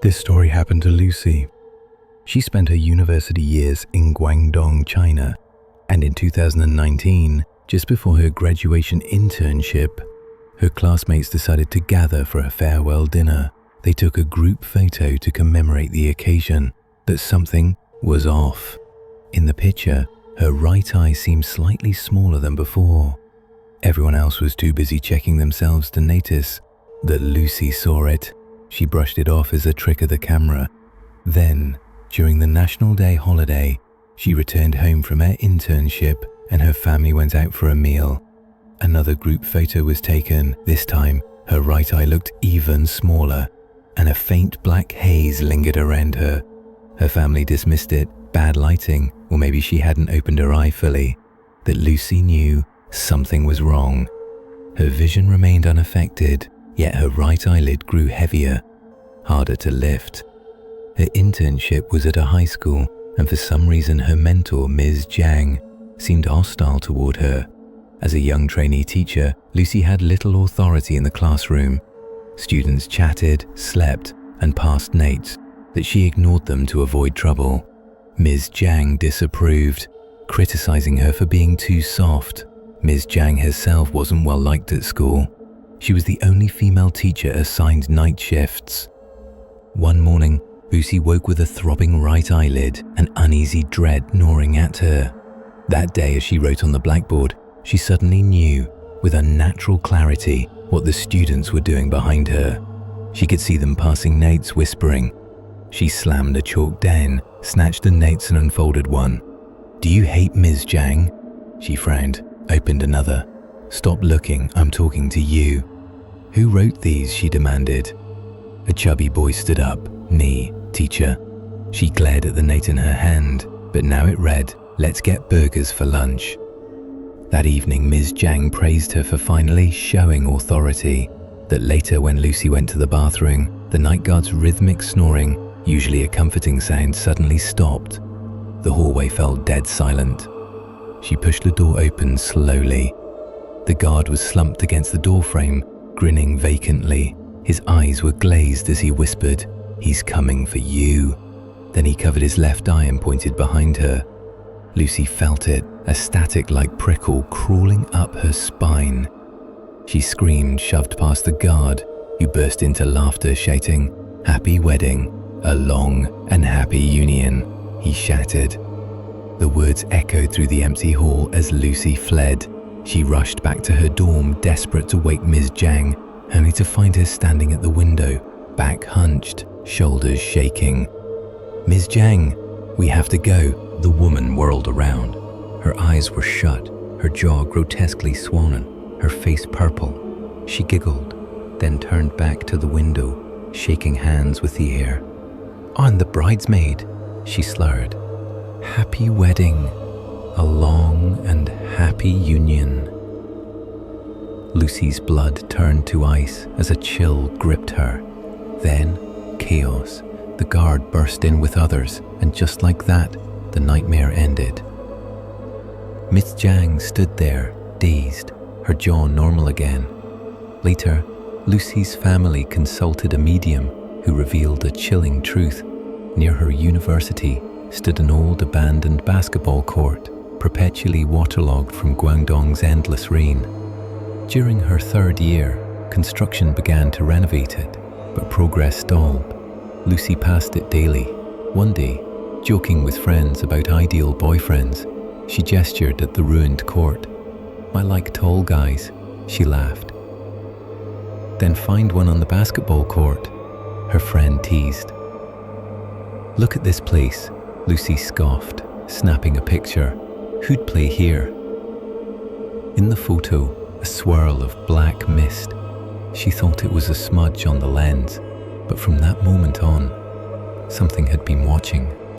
This story happened to Lucy. She spent her university years in Guangdong, China, and in 2019, just before her graduation internship, her classmates decided to gather for a farewell dinner. They took a group photo to commemorate the occasion, but something was off. In the picture, her right eye seemed slightly smaller than before. Everyone else was too busy checking themselves to notice that Lucy saw it. She brushed it off as a trick of the camera. Then, during the National Day holiday, she returned home from her internship and her family went out for a meal. Another group photo was taken. This time, her right eye looked even smaller, and a faint black haze lingered around her. Her family dismissed it, bad lighting, or maybe she hadn't opened her eye fully. That Lucy knew something was wrong. Her vision remained unaffected, yet her right eyelid grew heavier, harder to lift. Her internship was at a high school, and for some reason her mentor, Ms. Jiang, seemed hostile toward her. As a young trainee teacher, Lucy had little authority in the classroom. Students chatted, slept, and passed notes that she ignored them to avoid trouble. Ms. Jiang disapproved, criticizing her for being too soft. Ms. Jiang herself wasn't well liked at school. She was the only female teacher assigned night shifts. One morning, Lucy woke with a throbbing right eyelid and uneasy dread gnawing at her. That day, as she wrote on the blackboard, she suddenly knew, with unnatural clarity, what the students were doing behind her. She could see them passing notes, whispering. She slammed the chalk down, snatched the notes and unfolded one. "Do you hate Ms. Jiang?" She frowned, opened another. "Stop looking, I'm talking to you." "Who wrote these?" she demanded. A chubby boy stood up. "Me, teacher." She glared at the note in her hand, but now it read, "Let's get burgers for lunch." That evening, Ms. Jiang praised her for finally showing authority. That later, when Lucy went to the bathroom, the night guard's rhythmic snoring, usually a comforting sound, suddenly stopped. The hallway fell dead silent. She pushed the door open slowly. The guard was slumped against the doorframe, grinning vacantly. His eyes were glazed as he whispered, "He's coming for you." Then he covered his left eye and pointed behind her. Lucy felt it, a static-like prickle crawling up her spine. She screamed, shoved past the guard, who burst into laughter, shouting, "Happy wedding, a long and happy union," he shouted. The words echoed through the empty hall as Lucy fled. She rushed back to her dorm, desperate to wake Ms. Jiang, only to find her standing at the window, back hunched, shoulders shaking. "Ms. Jiang, we have to go." The woman whirled around. Her eyes were shut, her jaw grotesquely swollen, her face purple. She giggled, then turned back to the window, shaking hands with the air. "I'm the bridesmaid," she slurred. "Happy wedding, a long and happy union." Lucy's blood turned to ice as a chill gripped her. Then, chaos. The guard burst in with others, and just like that, the nightmare ended. Miss Jiang stood there, dazed, her jaw normal again. Later, Lucy's family consulted a medium who revealed a chilling truth. Near her university stood an old abandoned basketball court, perpetually waterlogged from Guangdong's endless rain. During her third year, construction began to renovate it, but progress stalled. Lucy passed it daily. One day, joking with friends about ideal boyfriends, she gestured at the ruined court. "I like tall guys," she laughed. "Then find one on the basketball court," her friend teased. "Look at this place," Lucy scoffed, snapping a picture. "Who'd play here?" In the photo, a swirl of black mist. She thought it was a smudge on the lens, but from that moment on, something had been watching.